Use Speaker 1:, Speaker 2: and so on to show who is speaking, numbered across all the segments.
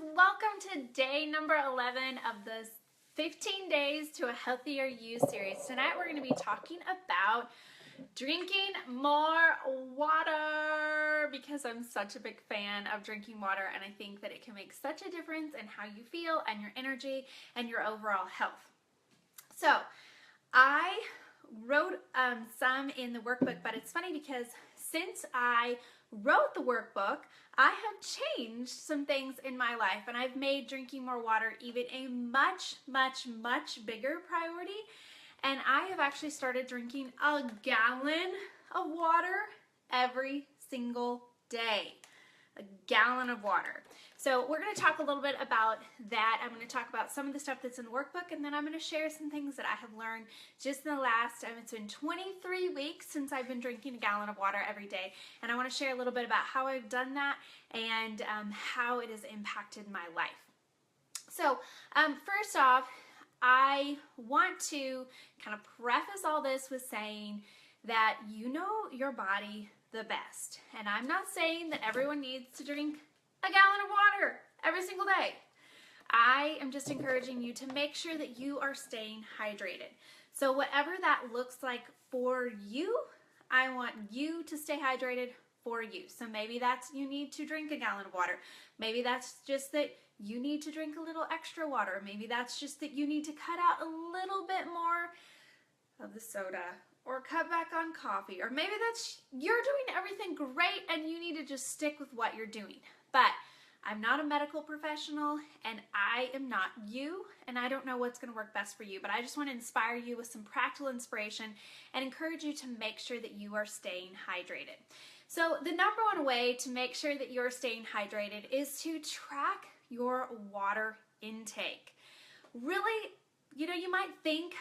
Speaker 1: welcome to day number 11 of the 15 Days to a Healthier You series. Tonight we're going to be talking about drinking more water because I'm such a big fan of drinking water, and I think that it can make such a difference in how you feel and your energy and your overall health. So I wrote some in the workbook, but it's funny because since I wrote the workbook, I have changed some things in my life, and I've made drinking more water even a much bigger priority. And I have actually started drinking a gallon of water every single day. A gallon of water. So we're going to talk a little bit about that. I'm going to talk about some of the stuff that's in the workbook, and then I'm going to share some things that I have learned just in the last, it's been 23 weeks since I've been drinking a gallon of water every day. And I want to share a little bit about how I've done that and how it has impacted my life. So first off, I want to kind of preface all this with saying that you know your body the best. And I'm not saying that everyone needs to drink a gallon of water every single day. I am just encouraging you to make sure that you are staying hydrated. So whatever that looks like for you, I want you to stay hydrated for you. So maybe that's you need to drink a gallon of water. Maybe that's just that you need to drink a little extra water. Maybe that's just that you need to cut out a little bit more of the soda or cut back on coffee. Or maybe that's you're doing everything great and you need to just stick with what you're doing. But I'm not a medical professional and I am not you, and I don't know what's going to work best for you, but I just want to inspire you with some practical inspiration and encourage you to make sure that you are staying hydrated. So the number one way to make sure that you're staying hydrated is to track your water intake. Really, you might think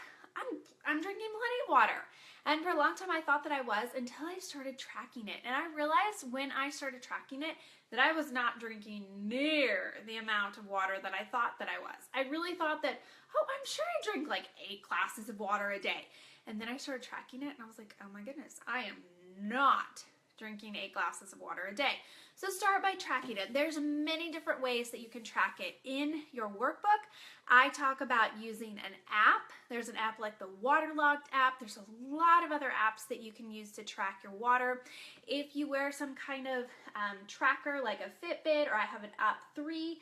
Speaker 1: I'm drinking plenty of water. And for a long time I thought that I was, until I started tracking it. And I realized when I started tracking it that I was not drinking near the amount of water that I thought that I was. I really thought that, I'm sure I drink like 8 glasses of water a day. And then I started tracking it and I was like, oh my goodness, I am not drinking 8 glasses of water a day. So start by tracking it. There's many different ways that you can track it in your workbook. I talk about using an app. There's an app like the Waterlogged app. There's a lot of other apps that you can use to track your water. If you wear some kind of tracker like a Fitbit, or I have an App 3,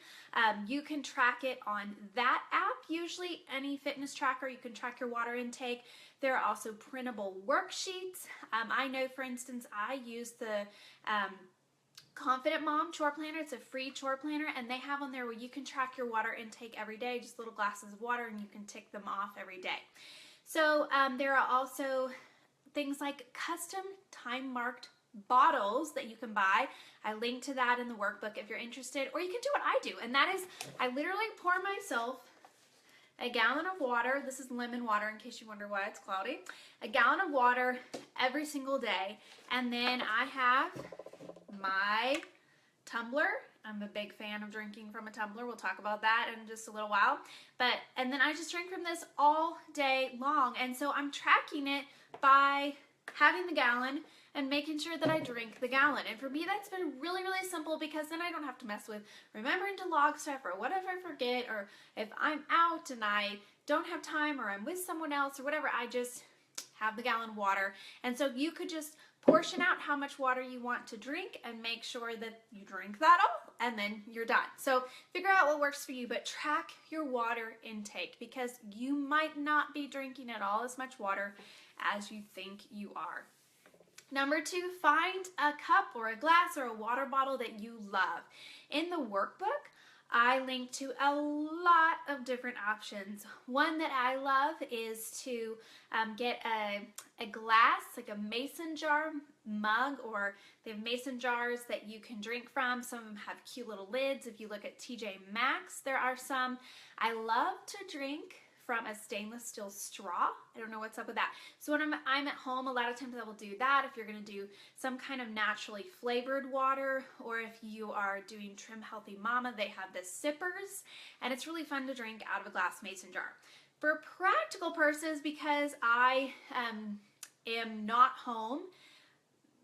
Speaker 1: you can track it on that app. Usually any fitness tracker, you can track your water intake. There are also printable worksheets. I know, for instance, I use the Confident Mom Chore Planner. It's a free chore planner, and they have on there where you can track your water intake every day, just little glasses of water, and you can tick them off every day. So there are also things like custom time-marked bottles that you can buy. I link to that in the workbook if you're interested, or you can do what I do, and that is I literally pour myself a gallon of water. This is lemon water in case you wonder why it's cloudy. A gallon of water every single day, and then I have my tumbler. I'm a big fan of drinking from a tumbler. We'll talk about that in just a little while. And then I just drink from this all day long. And so I'm tracking it by having the gallon and making sure that I drink the gallon. And for me, that's been really simple, because then I don't have to mess with remembering to log stuff, or what if I forget, or if I'm out and I don't have time, or I'm with someone else or whatever, I just have the gallon of water. And so you could just portion out how much water you want to drink and make sure that you drink that all, and then you're done. So figure out what works for you, but track your water intake, because you might not be drinking at all as much water as you think you are. Number 2, find a cup or a glass or a water bottle that you love. In the workbook, I link to a lot of different options. One that I love is to get a glass, like a mason jar mug, or they have mason jars that you can drink from. Some of them have cute little lids. If you look at TJ Maxx, there are some. I love to drink from a stainless steel straw. I don't know what's up with that. So when I'm at home, a lot of times I will do that. If you're gonna do some kind of naturally flavored water, or if you are doing Trim Healthy Mama, they have the sippers, and it's really fun to drink out of a glass mason jar. For practical purposes, because I am not home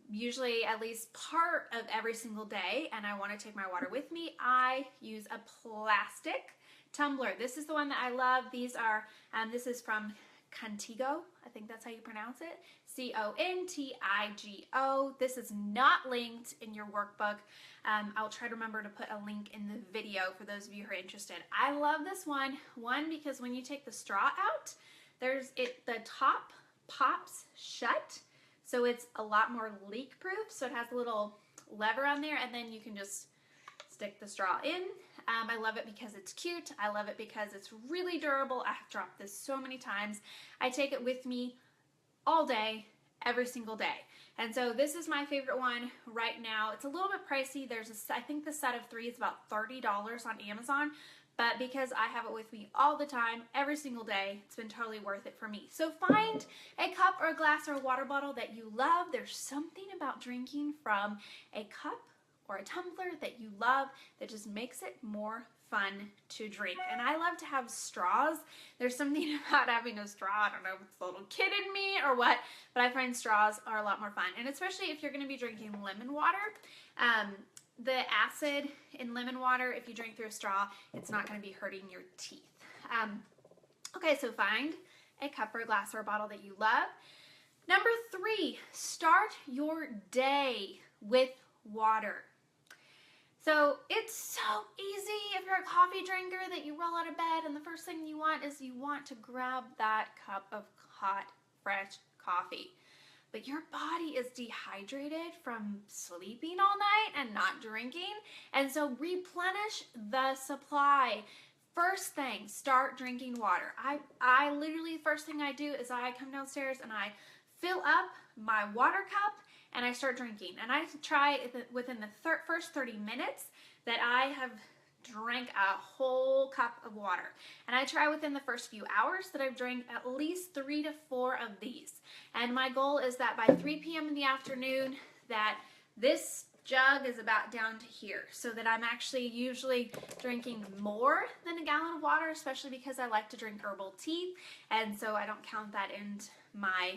Speaker 1: usually at least part of every single day, and I want to take my water with me, I use a plastic tumbler. This is the one that I love. These are, this is from Contigo. I think that's how you pronounce it. Contigo. This is not linked in your workbook. I'll try to remember to put a link in the video for those of you who are interested. I love this one. One, because when you take the straw out, the top pops shut. So it's a lot more leak proof. So it has a little lever on there, and then you can just stick the straw in. I love it because it's cute. I love it because it's really durable. I have dropped this so many times. I take it with me all day, every single day. And so this is my favorite one right now. It's a little bit pricey. I think the set of 3 is about $30 on Amazon. But because I have it with me all the time, every single day, it's been totally worth it for me. So find a cup or a glass or a water bottle that you love. There's something about drinking from a cup or a tumbler that you love that just makes it more fun to drink. And I love to have straws. There's something about having a straw. I don't know if it's a little kid in me or what, but I find straws are a lot more fun. And especially if you're going to be drinking lemon water, the acid in lemon water, if you drink through a straw, it's not going to be hurting your teeth. Okay, so find a cup or a glass or a bottle that you love. Number 3, start your day with water. So it's so easy if you're a coffee drinker that you roll out of bed and the first thing you want is you want to grab that cup of hot, fresh coffee. But your body is dehydrated from sleeping all night and not drinking. And so replenish the supply. First thing, start drinking water. I literally, first thing I do is I come downstairs and I fill up my water cup and I start drinking. And I try within the first 30 minutes that I have drank a whole cup of water. And I try within the first few hours that I've drank at least 3 to 4 of these. And my goal is that by 3 p.m. in the afternoon that this jug is about down to here, so that I'm actually usually drinking more than a gallon of water, especially because I like to drink herbal tea, and so I don't count that in my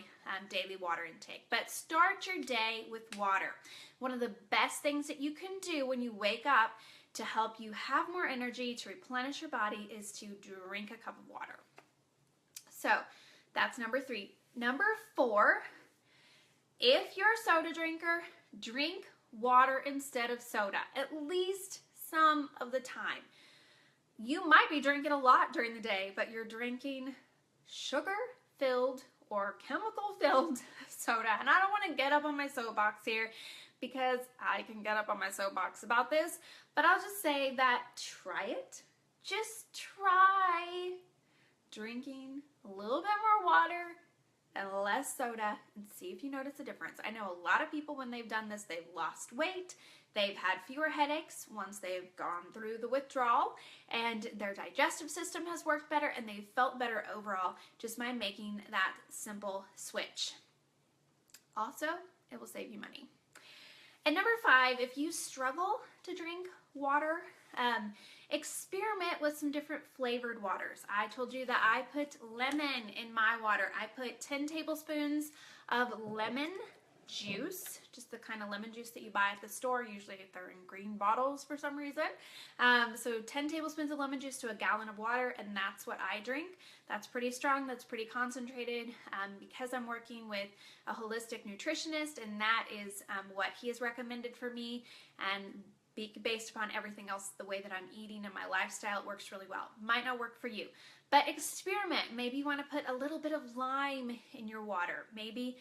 Speaker 1: daily water intake. But start your day with water. One of the best things that you can do when you wake up to help you have more energy to replenish your body is to drink a cup of water. So that's number 3. Number 4, if you're a soda drinker, drink water instead of soda, at least some of the time. You might be drinking a lot during the day, but you're drinking sugar-filled or chemical-filled soda. And I don't want to get up on my soapbox here because I can get up on my soapbox about this, but I'll just say that try it. Just try drinking a little bit more water and less soda and see if you notice a difference. I know a lot of people, when they've done this, they've lost weight, they've had fewer headaches once they've gone through the withdrawal, and their digestive system has worked better, and they've felt better overall just by making that simple switch. Also, it will save you money. And number 5, if you struggle to drink water, experiment with some different flavored waters. I told you that I put lemon in my water. I put 10 tablespoons of lemon juice, just the kind of lemon juice that you buy at the store. Usually they're in green bottles for some reason. So 10 tablespoons of lemon juice to a gallon of water, and that's what I drink. That's pretty strong, that's pretty concentrated, because I'm working with a holistic nutritionist, and that is what he has recommended for me, and based upon everything else, the way that I'm eating and my lifestyle, it works really well. Might not work for you, but experiment. Maybe you want to put a little bit of lime in your water. Maybe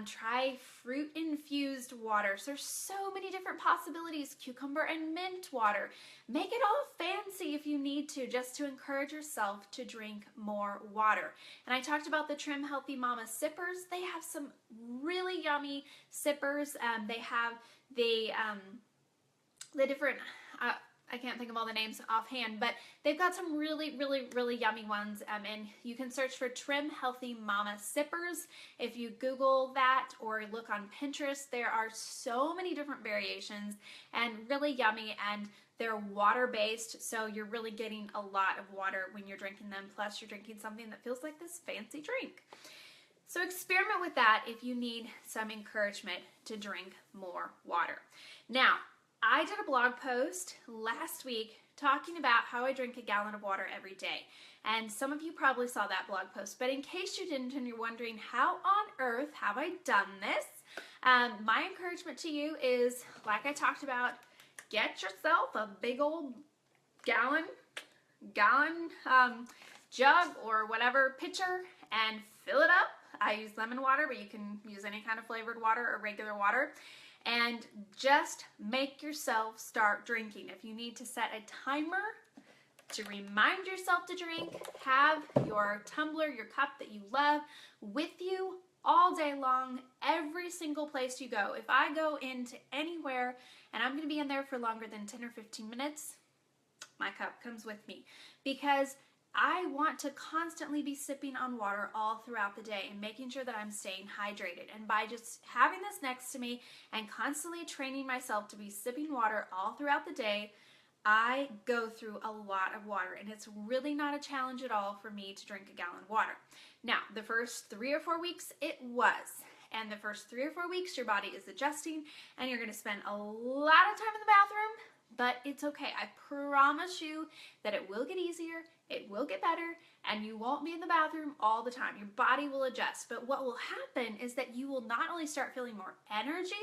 Speaker 1: try fruit-infused water. So there's so many different possibilities. Cucumber and mint water. Make it all fancy if you need to, just to encourage yourself to drink more water. And I talked about the Trim Healthy Mama sippers. They have some really yummy sippers. They have the different, I can't think of all the names offhand, but they've got some really, really, really yummy ones, and you can search for Trim Healthy Mama sippers. If you Google that or look on Pinterest, there are so many different variations and really yummy, and they're water-based, so you're really getting a lot of water when you're drinking them, plus you're drinking something that feels like this fancy drink. So experiment with that if you need some encouragement to drink more water. Now, I did a blog post last week talking about how I drink a gallon of water every day. And some of you probably saw that blog post, but in case you didn't and you're wondering how on earth have I done this, my encouragement to you is, like I talked about, get yourself a big old gallon jug or whatever pitcher and fill it up. I use lemon water, but you can use any kind of flavored water or regular water. And just make yourself start drinking. If you need to set a timer to remind yourself to drink, have your tumbler, your cup that you love with you all day long, every single place you go. If I go into anywhere and I'm going to be in there for longer than 10 or 15 minutes, my cup comes with me, because I want to constantly be sipping on water all throughout the day and making sure that I'm staying hydrated. And by just having this next to me and constantly training myself to be sipping water all throughout the day, I go through a lot of water, and it's really not a challenge at all for me to drink a gallon of water. Now, the first 3 or 4 weeks it was, and the first 3 or 4 weeks your body is adjusting and you're going to spend a lot of time in the bathroom, but it's okay. I promise you that it will get easier, it will get better, and you won't be in the bathroom all the time. Your body will adjust, but what will happen is that you will not only start feeling more energy,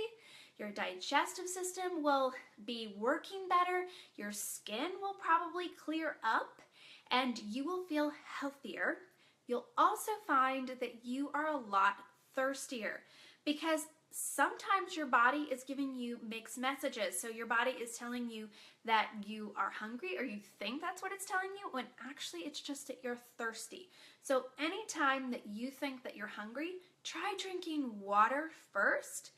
Speaker 1: your digestive system will be working better, your skin will probably clear up, and you will feel healthier. You'll also find that you are a lot thirstier, because sometimes your body is giving you mixed messages. So your body is telling you that you are hungry, or you think that's what it's telling you, when actually it's just that you're thirsty. So anytime that you think that you're hungry, try drinking water first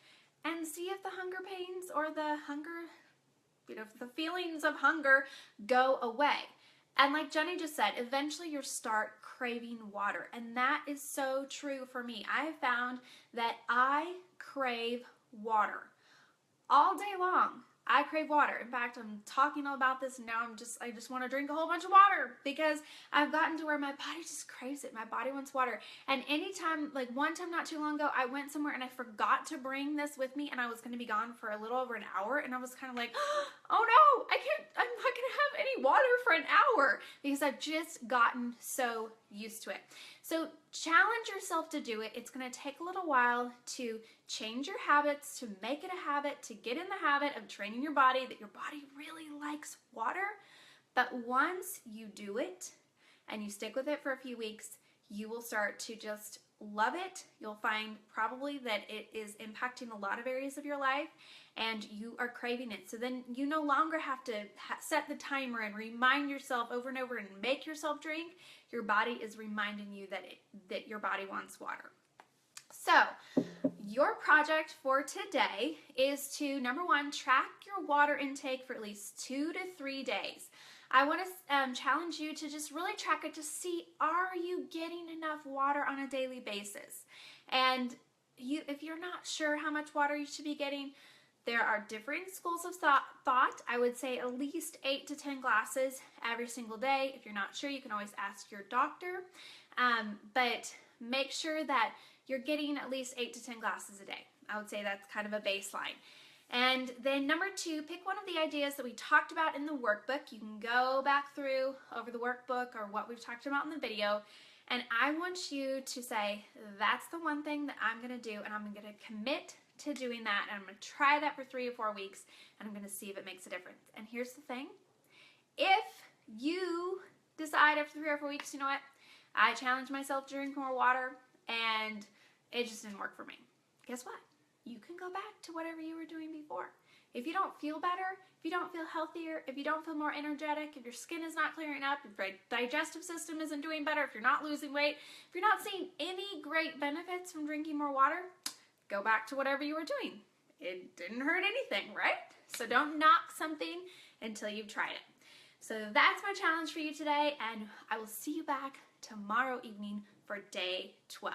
Speaker 1: and see if the hunger pains or the the feelings of hunger go away. And like Jenny just said, eventually you'll start craving water. And that is so true for me. I have found that I crave water all day long. I crave water. In fact, I'm talking all about this and now I just want to drink a whole bunch of water, because I've gotten to where my body just craves it. My body wants water. And anytime, like one time not too long ago, I went somewhere and I forgot to bring this with me, and I was going to be gone for a little over an hour, and I was kind of like, oh no, I'm not going to have any water for an hour, because I've just gotten so used to it. So challenge yourself to do it. It's going to take a little while to change your habits, to make it a habit, to get in the habit of training your body that your body really likes water. But once you do it and you stick with it for a few weeks, you will start to just love it. You'll find probably that it is impacting a lot of areas of your life and you are craving it. So then you no longer have to set the timer and remind yourself over and over and make yourself drink. Your body is reminding you that your body wants water. So your project for today is to, number one, track your water intake for at least 2 to 3 days. I want to challenge you to just really track it to see, are you getting enough water on a daily basis? And if you're not sure how much water you should be getting, there are different schools of thought. I would say at least 8 to 10 glasses every single day. If you're not sure, you can always ask your doctor. But make sure that you're getting at least 8 to 10 glasses a day. I would say that's kind of a baseline. And then number 2, pick one of the ideas that we talked about in the workbook. You can go back through over the workbook or what we've talked about in the video. And I want you to say, that's the one thing that I'm going to do, and I'm going to commit to doing that, and I'm going to try that for 3 or 4 weeks, and I'm going to see if it makes a difference. And here's the thing. If you decide after 3 or 4 weeks, you know what, I challenged myself to drink more water, and it just didn't work for me, guess what? You can go back to whatever you were doing before. If you don't feel better, if you don't feel healthier, if you don't feel more energetic, if your skin is not clearing up, if your digestive system isn't doing better, if you're not losing weight, if you're not seeing any great benefits from drinking more water, go back to whatever you were doing. It didn't hurt anything, right? So don't knock something until you've tried it. So that's my challenge for you today, and I will see you back tomorrow evening for day 12.